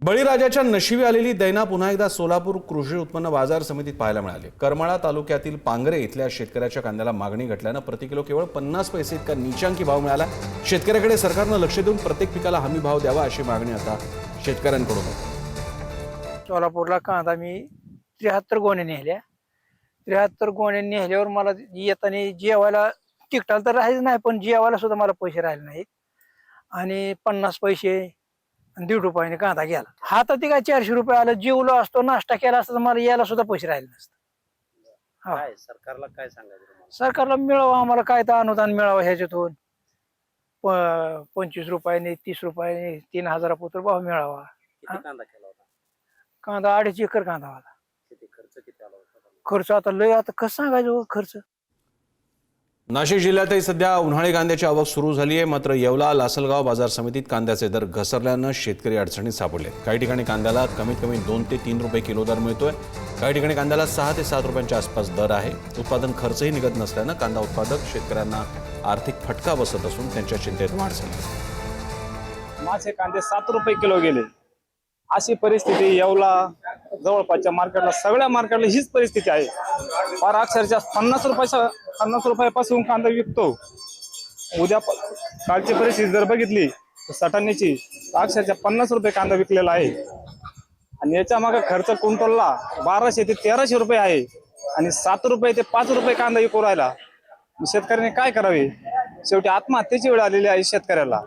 बळीराजाच्या नशिबी आलेली दैना पुन्हा एकदा सोलापूर कृषी उत्पन्न बाजार समितीत पाहायला मिळाली। करमाळा तालुक्यातील पांगरे इथल्या शेतकऱ्याच्या कांद्याला मागणी घटल्यानं प्रति किलो केवळ 50 पैसे इतका नीचांकी भाव मिळाला। शेतकऱ्याकडे सरकारनं लक्ष देऊन प्रत्येक पिकाला हमी भाव द्यावा अशी मागणी आता शेतकऱ्यांकडून होती। सोलापूरला कांदा मी 73 गोण्या नेल्या। 73 गोण्या नेल्यावर मला येताना जेवायला तिकटाला तर राहायचं नाही, पण जेवायला सुद्धा मला पैसे राहिले नाहीत आणि 50 पैसे आणि 1.5 रुपयाने कांदा गेला। हातात ते काय 400 रुपये आलं, जेवलो असतो नाश्ता केला असता तर मला यायला सुद्धा पैसे राहिले नसते। काय सरकारला काय सांगायचं तुम्हाला? सरकारला मिळावं, आम्हाला काय तर अनुदान मिळावं ह्याच्यातून। 25 रुपयाने 30 रुपयाने 3000 पुत्र भाव मिळावा। किती कांदा केला होता? कांदा 2.5 एकर कांदा होता। किती खर्च किती आला होता? खर्च आता लय, आता कसं सांगायचं खर्च। नाशिक जिल्ह्यातही सध्या उन्हाळी कांद्याची आवक सुरू झाली आहे। मात्र येवला लासलगाव बाजार समितीत कांद्याचे दर घसरल्यानं शेतकरी अडचणीत सापडले। काही ठिकाणी कांद्याला कमीत कमी 2 ते 3 रुपये किलो दर मिळतोय, काही ठिकाणी कांद्याला 6 ते 7 रुपयांच्या आसपास दर आहे। उत्पादन खर्चही निघत नसल्यानं कांदा उत्पादक शेतकऱ्यांना आर्थिक फटका बसत असून त्यांच्या चिंतेत वाढ झाली। माझे कांदे 7 रुपये किलो गेले। अशी परिस्थिती येवला जवळपासच्या मार्केटला, सगळ्या मार्केटला हीच परिस्थिती आहे। फार अक्षरशः 50 रुपयापासून कांदा विकतो। उद्या कालची परिस्थिती जर बघितली तर सटाण्याची अक्षरशः 50 रुपये कांदा विकलेला आहे आणि याच्या मागे खर्च क्विंटलला 1200 ते 1300 रुपये आहे आणि 7 रुपये ते 5 रुपये कांदा विकू राहिला। शेतकऱ्याने काय करावे? शेवटी आत्महत्येची वेळ आलेली आहे शेतकऱ्याला।